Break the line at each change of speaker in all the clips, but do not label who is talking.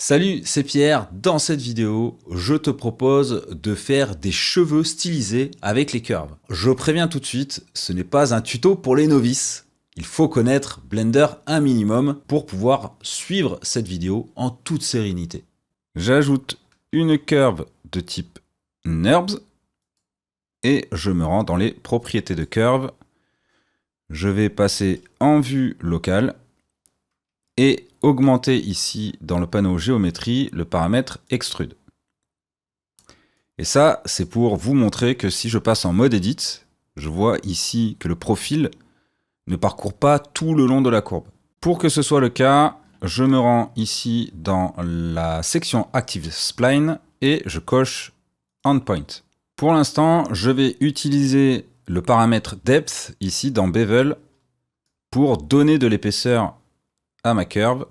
Salut, c'est Pierre. Dans cette vidéo, je te propose de faire des cheveux stylisés avec les curves. Je préviens tout de suite, ce n'est pas un tuto pour les novices. Il faut connaître Blender un minimum pour pouvoir suivre cette vidéo en toute sérénité. J'ajoute une curve de type NURBS et je me rends dans les propriétés de curve. Je vais passer en vue locale et augmenter ici dans le panneau géométrie le paramètre extrude. Et ça, c'est pour vous montrer que si je passe en mode edit, je vois ici que le profil ne parcourt pas tout le long de la courbe. Pour que ce soit le cas, je me rends ici dans la section Active Spline et je coche Endpoint. Pour l'instant, je vais utiliser le paramètre Depth ici dans Bevel pour donner de l'épaisseur à ma curve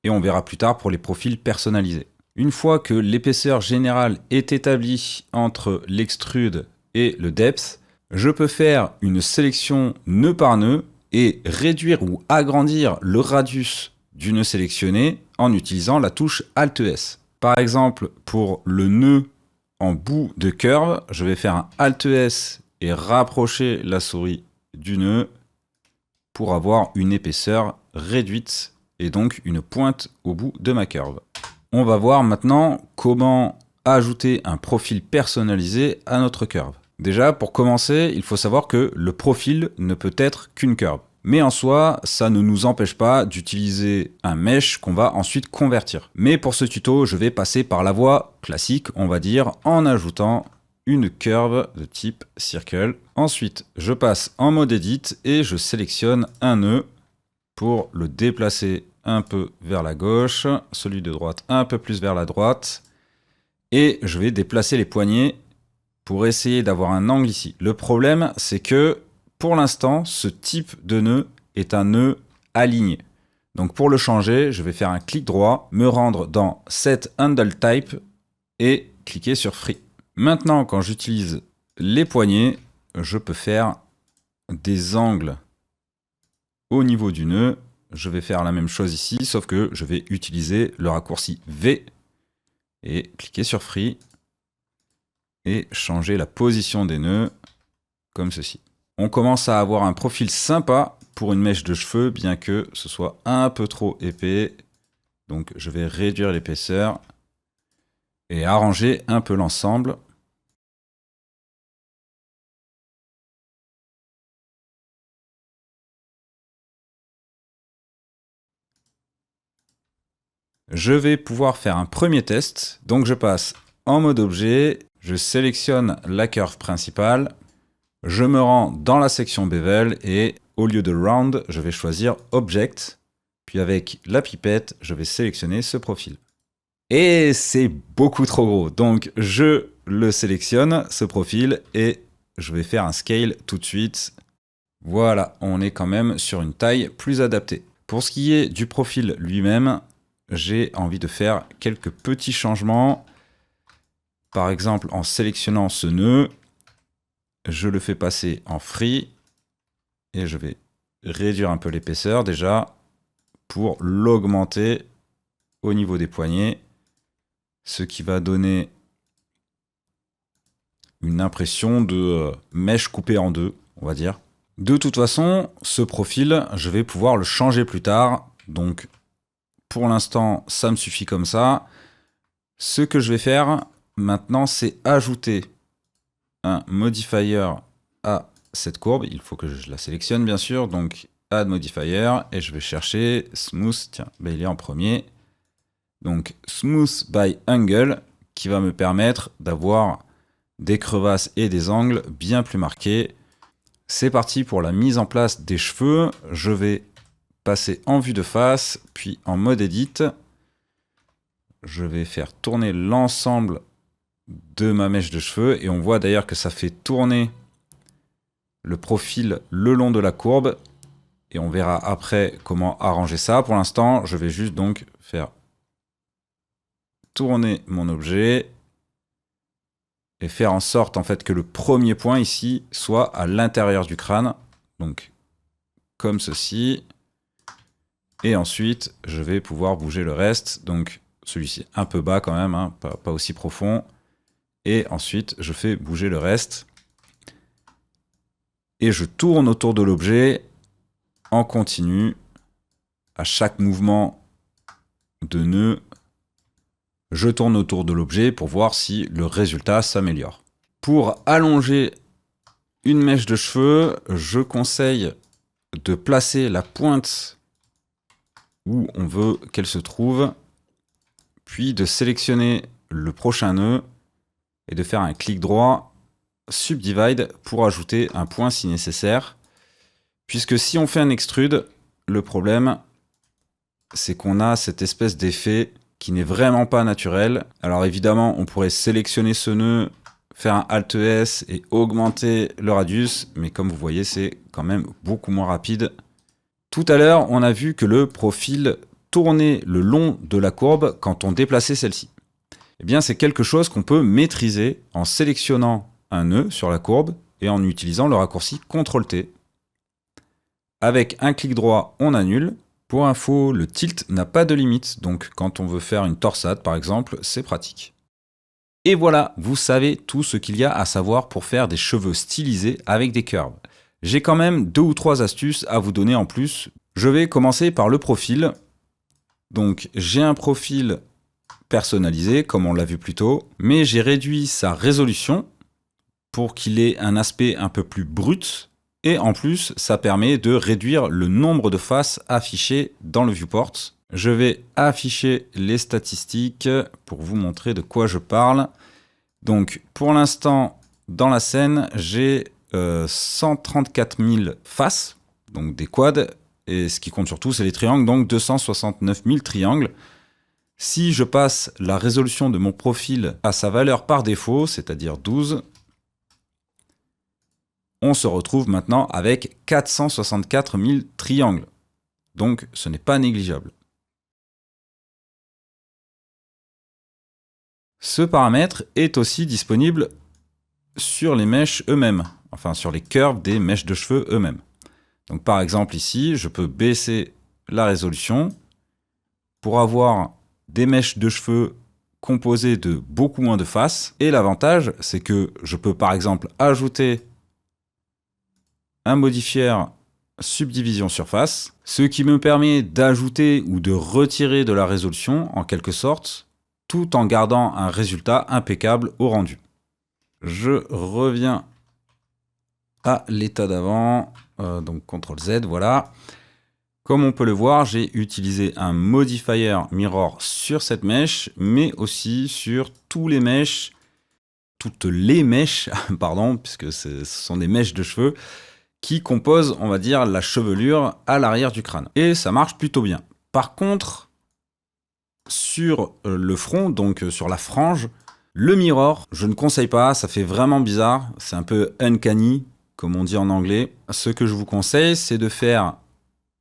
et on verra plus tard pour les profils personnalisés. Une fois que l'épaisseur générale est établie entre l'extrude et le depth, je peux faire une sélection nœud par nœud et réduire ou agrandir le radius du nœud sélectionné en utilisant la touche Alt-S. Par exemple, pour le nœud en bout de curve, je vais faire un Alt-S et rapprocher la souris du nœud pour avoir une épaisseur réduite et donc une pointe au bout de ma curve. On va voir maintenant comment ajouter un profil personnalisé à notre curve. Déjà, pour commencer, il faut savoir que le profil ne peut être qu'une curve. Mais en soi, ça ne nous empêche pas d'utiliser un mesh qu'on va ensuite convertir. Mais pour ce tuto, je vais passer par la voie classique, on va dire, en ajoutant une curve de type circle. Ensuite, je passe en mode edit et je sélectionne un nœud pour le déplacer un peu vers la gauche, celui de droite un peu plus vers la droite, et je vais déplacer les poignets pour essayer d'avoir un angle ici. Le problème, c'est que pour l'instant, ce type de nœud est un nœud aligné. Donc pour le changer, je vais faire un clic droit, me rendre dans Set Handle Type et cliquer sur Free. Maintenant, quand j'utilise les poignets, je peux faire des angles au niveau du nœud. Je vais faire la même chose ici, sauf que je vais utiliser le raccourci V et cliquer sur Free et changer la position des nœuds comme ceci. On commence à avoir un profil sympa pour une mèche de cheveux, bien que ce soit un peu trop épais. Donc je vais réduire l'épaisseur et arranger un peu l'ensemble. Je vais pouvoir faire un premier test. Donc je passe en mode objet, je sélectionne la curve principale, je me rends dans la section bevel et au lieu de round, je vais choisir object. Puis avec la pipette, je vais sélectionner ce profil. Et c'est beaucoup trop gros. Donc je le sélectionne, ce profil, et je vais faire un scale tout de suite. Voilà, on est quand même sur une taille plus adaptée. Pour ce qui est du profil lui-même, j'ai envie de faire quelques petits changements. Par exemple, en sélectionnant ce nœud, je le fais passer en free et je vais réduire un peu l'épaisseur déjà pour l'augmenter au niveau des poignets, ce qui va donner une impression de mèche coupée en deux, on va dire. De toute façon, ce profil, je vais pouvoir le changer plus tard, donc pour l'instant, ça me suffit comme ça. Ce que je vais faire maintenant, c'est ajouter un modifier à cette courbe. Il faut que je la sélectionne, bien sûr. Donc, Add Modifier. Et je vais chercher Smooth. Tiens, ben, il est en premier. Donc, Smooth by Angle, qui va me permettre d'avoir des crevasses et des angles bien plus marqués. C'est parti pour la mise en place des cheveux. Je vais passer en vue de face, puis en mode edit. Je vais faire tourner l'ensemble de ma mèche de cheveux et on voit d'ailleurs que ça fait tourner le profil le long de la courbe et on verra après comment arranger ça. Pour l'instant, je vais juste donc faire tourner mon objet et faire en sorte en fait que le premier point ici soit à l'intérieur du crâne. Donc comme ceci. Et ensuite, je vais pouvoir bouger le reste. Donc, celui-ci un peu bas quand même, hein, pas aussi profond. Et ensuite, je fais bouger le reste. Et je tourne autour de l'objet en continu. À chaque mouvement de nœud, je tourne autour de l'objet pour voir si le résultat s'améliore. Pour allonger une mèche de cheveux, je conseille de placer la pointe où on veut qu'elle se trouve, puis de sélectionner le prochain nœud et de faire un clic droit, Subdivide, pour ajouter un point si nécessaire. Puisque si on fait un extrude, le problème, c'est qu'on a cette espèce d'effet qui n'est vraiment pas naturel. Alors évidemment, on pourrait sélectionner ce nœud, faire un Alt S et augmenter le radius, mais comme vous voyez, c'est quand même beaucoup moins rapide. Tout à l'heure, on a vu que le profil tournait le long de la courbe quand on déplaçait celle-ci. Eh bien, c'est quelque chose qu'on peut maîtriser en sélectionnant un nœud sur la courbe et en utilisant le raccourci CTRL-T. Avec un clic droit, on annule. Pour info, le tilt n'a pas de limite, donc quand on veut faire une torsade par exemple, c'est pratique. Et voilà, vous savez tout ce qu'il y a à savoir pour faire des cheveux stylisés avec des curves. J'ai quand même 2 ou 3 astuces à vous donner en plus. Je vais commencer par le profil. Donc j'ai un profil personnalisé, comme on l'a vu plus tôt, mais j'ai réduit sa résolution pour qu'il ait un aspect un peu plus brut. Et en plus, ça permet de réduire le nombre de faces affichées dans le viewport. Je vais afficher les statistiques pour vous montrer de quoi je parle. Donc, pour l'instant, dans la scène, j'ai 134 000 faces, donc des quads. Et ce qui compte surtout, c'est les triangles, donc 269 000 triangles. Si je passe la résolution de mon profil à sa valeur par défaut, c'est-à-dire 12, on se retrouve maintenant avec 464 000 triangles. Donc ce n'est pas négligeable. Ce paramètre est aussi disponible sur les mèches eux-mêmes, enfin sur les curves des mèches de cheveux eux-mêmes. Donc par exemple ici, je peux baisser la résolution pour avoir des mèches de cheveux composées de beaucoup moins de faces. Et l'avantage, c'est que je peux par exemple ajouter un modifier subdivision surface, ce qui me permet d'ajouter ou de retirer de la résolution en quelque sorte, tout en gardant un résultat impeccable au rendu. Je reviens à l'état d'avant, donc CTRL Z, voilà. Comme on peut le voir, j'ai utilisé un modifier mirror sur cette mèche, mais aussi sur toutes les mèches, pardon, puisque ce sont des mèches de cheveux, qui composent, on va dire, la chevelure à l'arrière du crâne. Et ça marche plutôt bien. Par contre, sur le front, donc sur la frange, le mirror, je ne conseille pas, ça fait vraiment bizarre, c'est un peu uncanny, comme on dit en anglais. Ce que je vous conseille, c'est de faire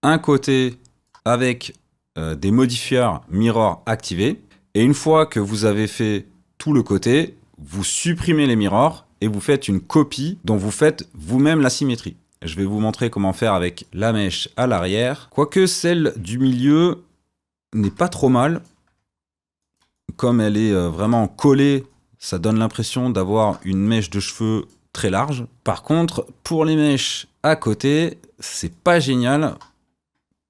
un côté avec des modifiers mirror activés, et une fois que vous avez fait tout le côté, vous supprimez les mirrors et vous faites une copie dont vous faites vous-même la symétrie. Je vais vous montrer comment faire avec la mèche à l'arrière. Quoique celle du milieu n'est pas trop mal. Comme elle est vraiment collée, ça donne l'impression d'avoir une mèche de cheveux très large. Par contre, pour les mèches à côté, c'est pas génial.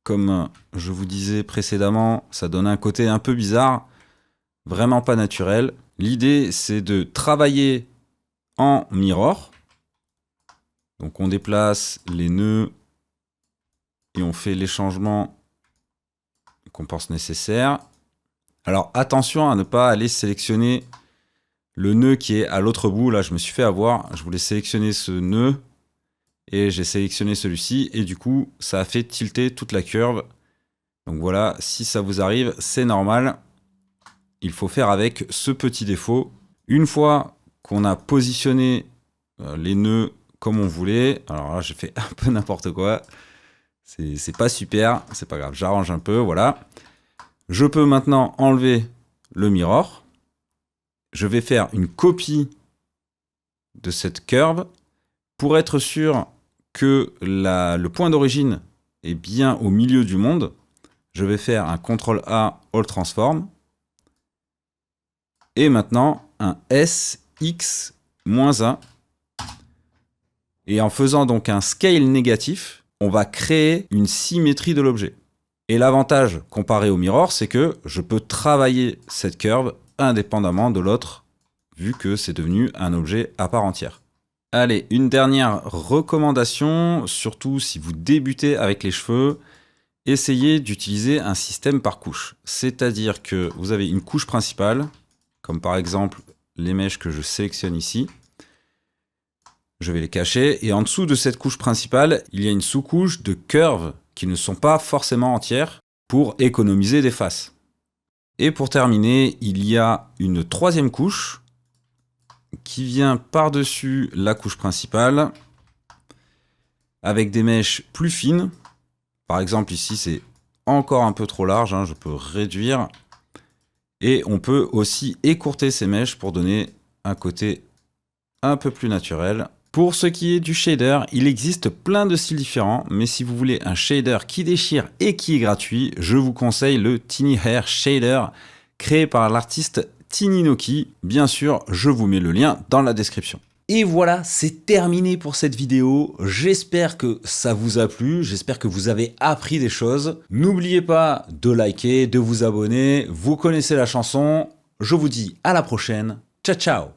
Comme je vous disais précédemment, ça donne un côté un peu bizarre, vraiment pas naturel. L'idée, c'est de travailler en mirror. Donc on déplace les nœuds et on fait les changements qu'on pense nécessaires. Alors attention à ne pas aller sélectionner le nœud qui est à l'autre bout. Là, je me suis fait avoir. Je voulais sélectionner ce nœud et j'ai sélectionné celui-ci. Et du coup, ça a fait tilter toute la curve. Donc voilà, si ça vous arrive, c'est normal. Il faut faire avec ce petit défaut. Une fois qu'on a positionné les nœuds comme on voulait, alors là, j'ai fait un peu n'importe quoi. C'est pas super, c'est pas grave, j'arrange un peu, voilà. Je peux maintenant enlever le mirror. Je vais faire une copie de cette curve pour être sûr que le point d'origine est bien au milieu du monde. Je vais faire un CTRL-A All Transform. Et maintenant, un SX-1. Et en faisant donc un scale négatif, on va créer une symétrie de l'objet. Et l'avantage comparé au mirror, c'est que je peux travailler cette curve indépendamment de l'autre, vu que c'est devenu un objet à part entière. Allez, une dernière recommandation, surtout si vous débutez avec les cheveux, essayez d'utiliser un système par couche. C'est-à-dire que vous avez une couche principale, comme par exemple les mèches que je sélectionne ici. Je vais les cacher, et en dessous de cette couche principale, il y a une sous-couche de curves qui ne sont pas forcément entières pour économiser des faces. Et pour terminer, il y a une troisième couche qui vient par-dessus la couche principale avec des mèches plus fines. Par exemple, ici, c'est encore un peu trop large, je peux réduire. Et on peut aussi écourter ces mèches pour donner un côté un peu plus naturel. Pour ce qui est du shader, il existe plein de styles différents, mais si vous voulez un shader qui déchire et qui est gratuit, je vous conseille le Tiny Hair Shader, créé par l'artiste TinyNoki. Bien sûr, je vous mets le lien dans la description. Et voilà, c'est terminé pour cette vidéo. J'espère que ça vous a plu, j'espère que vous avez appris des choses. N'oubliez pas de liker, de vous abonner, vous connaissez la chanson. Je vous dis à la prochaine. Ciao, ciao!